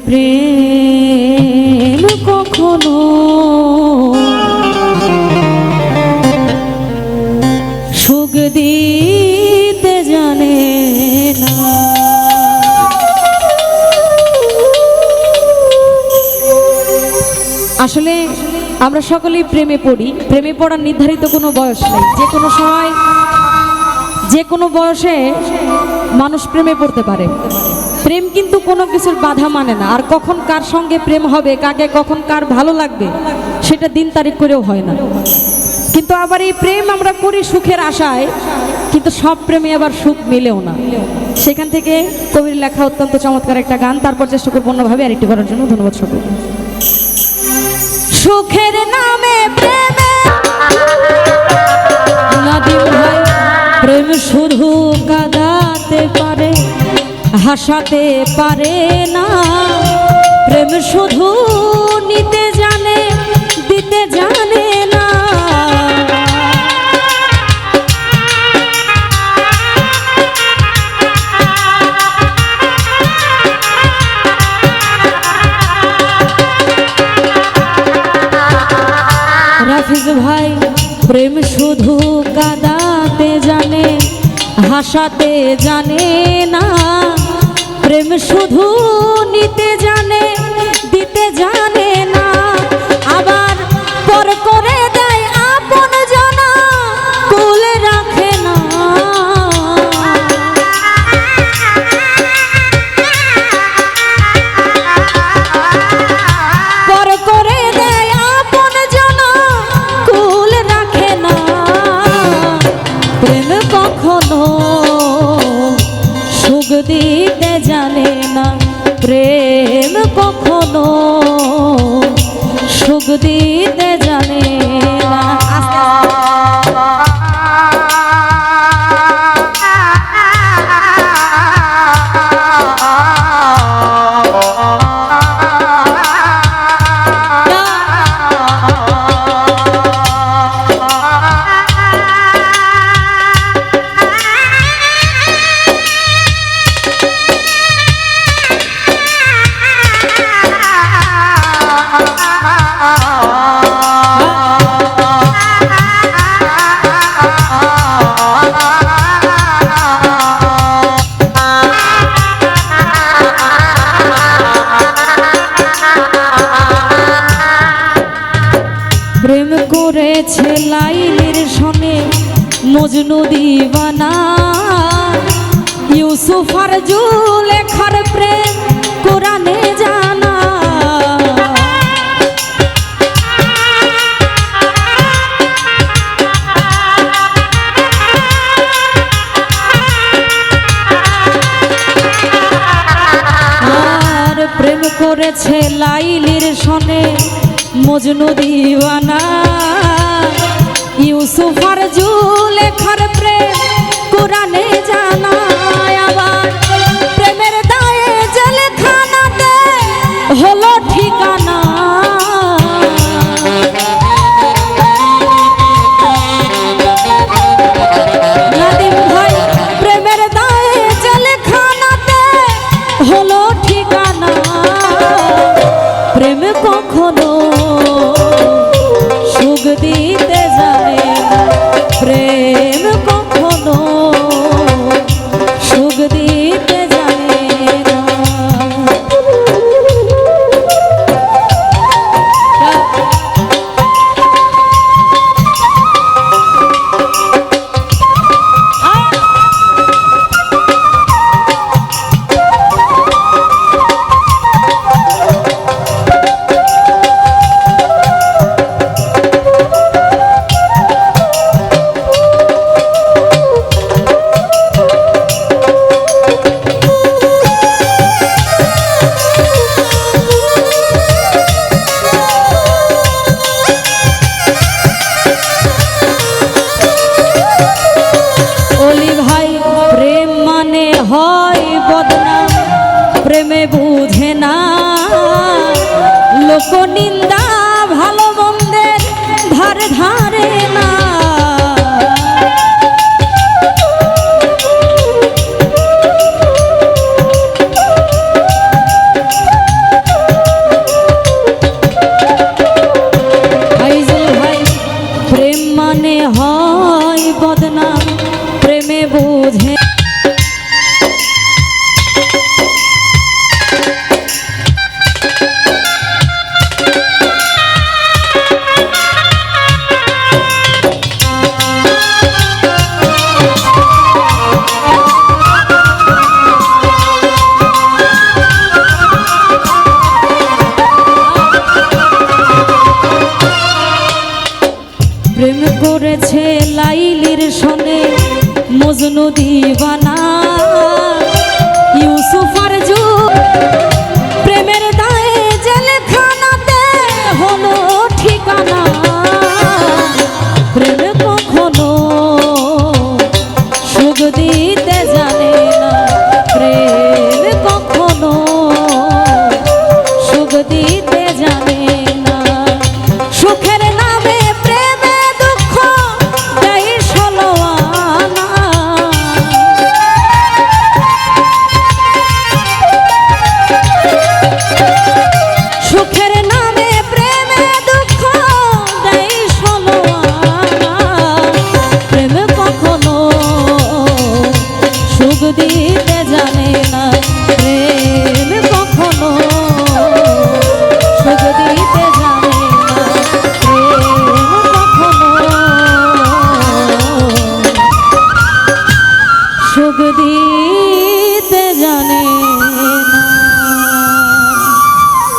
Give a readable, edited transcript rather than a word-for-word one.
প্রেম কখনো সুখ দিতে জানে না। আসলে আমরা সকলেই প্রেমে পড়ি। প্রেমে পড়ার নির্ধারিত কোনো বয়স নেই। যে কোনো সময় যে কোনো বয়সে মানুষ প্রেমে পড়তে পারে। প্রেম কিন্তু কোনো কিছুর বাধা মানে না। আর কখন কার সঙ্গে প্রেম হবে, কাকে কখন কার ভালো লাগবে, সেটা দিন তারিখ করেও হয় না। কিন্তু আবার এই প্রেম আমরা করি সুখের আশায়, কিন্তু সব প্রেমে আবার সুখ মিলেও না। সেখান থেকে কবির লেখা অত্যন্ত চমৎকার একটা গান, তারপর চেষ্টা করবো অন্যভাবে আরেকটি করার জন্য। ধন্যবাদ সকলকে। সুখের নামে প্রেমে নাদিম ভাই, প্রেম শুধু কাঁদাতে পারে, হাসাতে পারে না। প্রেম শুধু নিতে জানে, দিতে জানে না। রাফিজ ভাই, প্রেম শুধু কাঁদাতে জানে, হাসাতে জানে না। প্রেম শুধু নিতে জানে, দিতে জানে না। আবার পর করে দেয় আপন জানা, কুলে রাখে না। পর করে দেয় আপন জানা, কুল রাখে না। প্রেম কখনো সুখ দিতে জানে না। প্রেম কখনো সুখ দিতে জানে না। প্রেম করেছে লাইলির সনে মজনু দিওয়ানা। ইউসুফ আর জুলেখার প্রেম কোরআনে জানা। আর প্রেম করেছে লাইলির সনে মজনু দিওয়ানা। ইউসুফ আর জুলেখার প্রেম কোরআনে জানা। আবার প্রেমের দায়ে জেলখানাতে হলো ঠিকানা। নাদিম ভাই, প্রেমের দায়ে জেলখানাতে হলো ঠিকানা। প্রেম কখনো সুখ দিতে জানে না। প্রেম কখনো সুখ দিতে জানে না। প্রেমে বুঝে না লোক নিন্দা, ভালো মন্দের ধারে ধারে না। দিবানা